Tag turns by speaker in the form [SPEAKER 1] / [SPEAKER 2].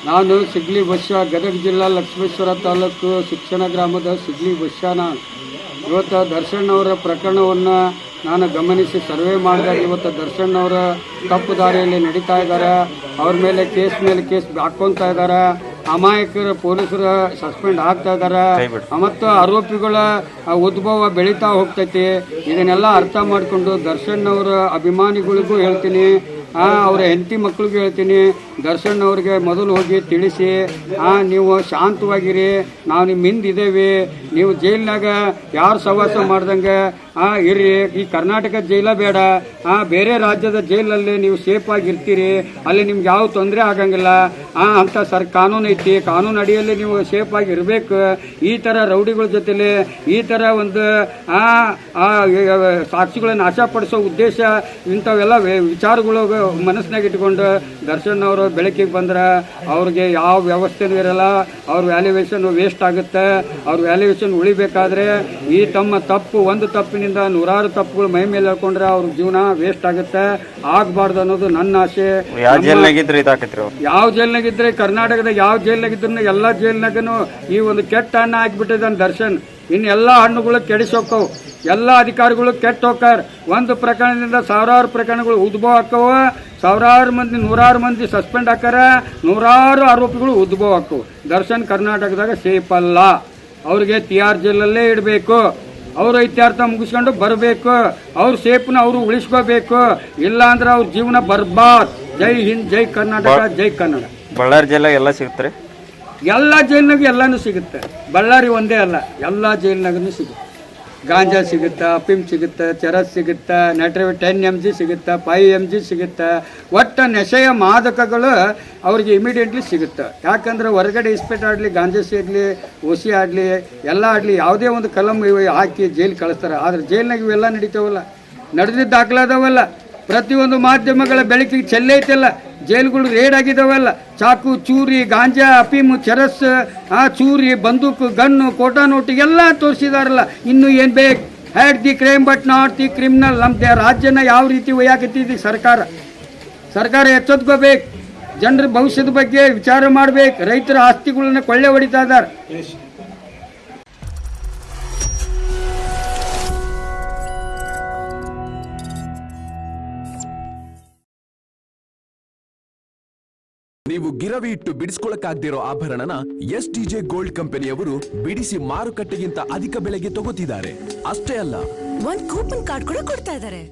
[SPEAKER 1] ನಾನು ಸಿಗ್ಲಿ ಬಸ್ಯ ಗದಗ ಜಿಲ್ಲಾ ಲಕ್ಷ್ಮೇಶ್ವರ ತಾಲೂಕು ಶಿಕ್ಷಣ ಗ್ರಾಮದ ಸಿಗ್ಲಿ ಬಸ್ಯಾನ. ಇವತ್ತು ದರ್ಶನ್ ಅವರ ಪ್ರಕರಣವನ್ನು ನಾನು ಗಮನಿಸಿ ಸರ್ವೆ ಮಾಡಿದಾಗ ಇವತ್ತು ದರ್ಶನ್ ಅವರ ತಪ್ಪು ದಾರಿಯಲ್ಲಿ ನಡೀತಾ ಇದ್ದಾರೆ. ಅವ್ರ ಮೇಲೆ ಕೇಸ್ ಹಾಕ್ಕೊತಾ ಇದ್ದಾರೆ. ಅಮಾಯಕರ ಪೊಲೀಸರು ಸಸ್ಪೆಂಡ್ ಆಗ್ತಾ ಇದ್ದಾರೆ ಮತ್ತು ಆರೋಪಿಗಳ ಉದ್ಭವ ಬೆಳೀತಾ ಹೋಗ್ತೈತಿ. ಇದನ್ನೆಲ್ಲ ಅರ್ಥ ಮಾಡಿಕೊಂಡು ದರ್ಶನ್ ಅವರ ಅಭಿಮಾನಿಗಳಿಗೂ ಹೇಳ್ತೀನಿ, ಅವರ ಹೆಂಡತಿ ಮಕ್ಕಳಿಗೂ ಹೇಳ್ತೀನಿ, ದರ್ಶನ್ ಅವ್ರಿಗೆ ಮೊದಲು ಹೋಗಿ ತಿಳಿಸಿ, ನೀವು ಶಾಂತವಾಗಿರಿ, ನಾವು ನಿಮ್ಮ ಹಿಂದಿದ್ದೇವೆ, ನೀವು ಜೈಲಿನಾಗ ಯಾರು ಸಹವಾಸ ಮಾಡ್ದಂಗೆ ಇರ್ರಿ. ಈ ಕರ್ನಾಟಕ ಜೈಲ ಬೇಡ, ಬೇರೆ ರಾಜ್ಯದ ಜೈಲಲ್ಲಿ ನೀವು ಸೇಫ್ ಆಗಿರ್ತೀರಿ, ಅಲ್ಲಿ ನಿಮ್ಗೆ ಯಾವ ತೊಂದರೆ ಆಗಂಗಿಲ್ಲ ಅಂತ ಕಾನೂನು ಐತಿ. ಕಾನೂನು ಅಡಿಯಲ್ಲಿ ನೀವು ಸೇಫ್ ಆಗಿ ಇರಬೇಕು. ಈ ಥರ ರೌಡಿಗಳ ಜೊತೆಲಿ ಈ ಥರ ಒಂದು ಸಾಕ್ಷಿಗಳನ್ನು ನಾಶಪಡಿಸೋ ಉದ್ದೇಶ ಇಂಥವೆಲ್ಲ ವಿಚಾರಗಳು ಮನಸ್ಸಿನಾಗ ಇಟ್ಕೊಂಡು ದರ್ಶನ್ ಅವರು ಬೆಳಕಿಗೆ ಬಂದ್ರೆ ಅವ್ರಿಗೆ ಯಾವ ವ್ಯವಸ್ಥೆನೂ ಇರಲ್ಲ. ಅವ್ರ ವ್ಯಾಲ್ಯೂಯೇಷನ್ ವೇಸ್ಟ್ ಆಗುತ್ತೆ. ಅವ್ರ ವ್ಯಾಲ್ಯೂಯೇಷನ್ ಉಳಿಬೇಕಾದ್ರೆ ಈ ತಮ್ಮ ತಪ್ಪು ಒಂದು ತಪ್ಪಿನಿಂದ ನೂರಾರು ತಪ್ಪುಗಳು ಮೈ ಮೇಲೆ ಹೇಳ್ಕೊಂಡ್ರೆ ಅವ್ರ ಜೀವನ ವೇಸ್ಟ್ ಆಗುತ್ತೆ. ಆಗಬಾರ್ದು ಅನ್ನೋದು ನನ್ನ ಆಸೆ. ಯಾವ ಜೈಲ್ನಾಗಿದ್ರೆ ಕರ್ನಾಟಕದ ಯಾವ ಜೈಲ್ನಾಗಿದ್ರು ಎಲ್ಲ ಜೈಲ್ನಾಗನು ಈ ಒಂದು ಕೆಟ್ಟ ಹಣ್ಣ ಹಾಕಿಬಿಟ್ಟಿದ್ದಾನೆ ದರ್ಶನ್. ಇನ್ನು ಎಲ್ಲ ಹಣ್ಣುಗಳು ಕೆಡಿಸೋಕ್ಕವು, ಎಲ್ಲ ಅಧಿಕಾರಿಗಳು ಕೆಟ್ಟ ಹೋಗ್ತಾರೆ. ಒಂದು ಪ್ರಕರಣದಿಂದ ಸಾವಿರಾರು ಪ್ರಕರಣಗಳು ಉದ್ಭವ ಆಕ್ಕವು, ಸಾವಿರಾರು ಮಂದಿ ನೂರಾರು ಮಂದಿ ಸಸ್ಪೆಂಡ್ ಹಾಕಾರ, ನೂರಾರು ಆರೋಪಿಗಳು ಉದ್ಭವ ಆಕ್ಕವು. ದರ್ಶನ್ ಕರ್ನಾಟಕದಾಗ ಸೇಫ್ ಅಲ್ಲ. ಅವ್ರಿಗೆ ತಿಹಾರ್ ಜೈಲಲ್ಲೇ ಇಡಬೇಕು. ಅವರು ಇತ್ಯರ್ಥ ಮುಗಿಸ್ಕೊಂಡು ಬರಬೇಕು. ಅವ್ರ ಸೇಫ್ನ ಅವರು ಉಳಿಸ್ಕೋಬೇಕು. ಇಲ್ಲ ಅಂದ್ರೆ ಅವ್ರ ಜೀವನ ಬರ್ಬಾದ್. ಜೈ ಹಿಂದ್, ಜೈ ಕರ್ನಾಟಕ, ಜೈ ಕನ್ನಡ.
[SPEAKER 2] ಬಳ್ಳಾರಿ ಜೈಲಾಗ ಎಲ್ಲ ಸಿಗುತ್ತೆ,
[SPEAKER 1] ಎಲ್ಲ ಜೈಲ್ನಾಗ ಎಲ್ಲಾನು ಸಿಗುತ್ತೆ. ಬಳ್ಳಾರಿ ಒಂದೇ ಅಲ್ಲ, ಎಲ್ಲ ಜೈಲ್ನಾಗೂ ಸಿಗುತ್ತೆ. ಗಾಂಜಾ ಸಿಗುತ್ತೆ, ಅಫೀಮ್ ಸಿಗುತ್ತೆ, ಚರಸ್ ಸಿಗುತ್ತೆ, ನೈಟ್ರೈಲ್ 10 mg ಸಿಗುತ್ತೆ, 5 mg ಸಿಗುತ್ತೆ. ಒಟ್ಟು ನಶೆಯ ಮಾದಕಗಳು ಅವ್ರಿಗೆ ಇಮಿಡಿಯೇಟ್ಲಿ ಸಿಗುತ್ತೆ. ಯಾಕಂದ್ರೆ ಹೊರಗಡೆ ಇಸ್ಪೇಟ್ ಆಡಲಿ, ಗಾಂಜಾ ಸಿಗಲಿ, ಓಸಿ ಆಡಲಿ, ಎಲ್ಲ ಆಡಲಿ, ಯಾವುದೇ ಒಂದು ಕಲಂ ಹಾಕಿ ಜೈಲು ಕಳಿಸ್ತಾರೆ. ಆದರೆ ಜೈಲ್ನಾಗ ಇವೆಲ್ಲ ನಡೀತಾವಲ್ಲ, ನಡೆದಿದ್ದು ದಾಖಲಾದವಲ್ಲ. ಪ್ರತಿಯೊಂದು ಮಾಧ್ಯಮಗಳ ಬೆಳಕಿಗೆ ಚೆಲ್ಲೈತಲ್ಲ. ಜೈಲುಗಳು ರೇಡ್ ಆಗಿದಾವಲ್ಲ. ಚಾಕು, ಚೂರಿ, ಗಾಂಜಾ, ಅಫೀಮು, ಚರಸ್, ಚೂರಿ, ಬಂದೂಕು, ಗನ್ನು, ಕೋಟಾ ನೋಟು ಎಲ್ಲ ತೋರಿಸಿದಾರಲ್ಲ. ಇನ್ನು ಏನು ಬೇಕು? Had the crime but not the criminal. ನಮ್ಮ ರಾಜ್ಯನ ಯಾವ ರೀತಿ ಒಯ್ಯಾಕತ್ತಿದೆ ಸರ್ಕಾರ ಎಚ್ಚೆತ್ಕೋಬೇಕು. ಜನರ ಭವಿಷ್ಯದ ಬಗ್ಗೆ ವಿಚಾರ ಮಾಡಬೇಕು. ರೈತರ ಆಸ್ತಿಗಳನ್ನ ಕೊಳ್ಳೆ ಹೊಡಿತಾ ಇದ್ದಾರೆ.
[SPEAKER 3] ನೀವು ಗಿರವಿ ಇಟ್ಟು ಬಿಡಿಸ್ಕೊಳಕ್ಕಾಗ್ದಿರೋ ಆಭರಣನ STJ ಗೋಲ್ಡ್ ಕಂಪನಿಯವರು ಬಿಡಿಸಿ ಮಾರುಕಟ್ಟೆಗಿಂತ ಅಧಿಕ ಬೆಲೆಗೆ ತಗೋತಿದ್ದಾರೆ. ಅಷ್ಟೇ ಅಲ್ಲ,
[SPEAKER 4] ಒಂದು ಕೂಪನ್ ಕಾರ್ಡ್ ಕೂಡ ಕೊಡ್ತಾ ಇದ್ದಾರೆ.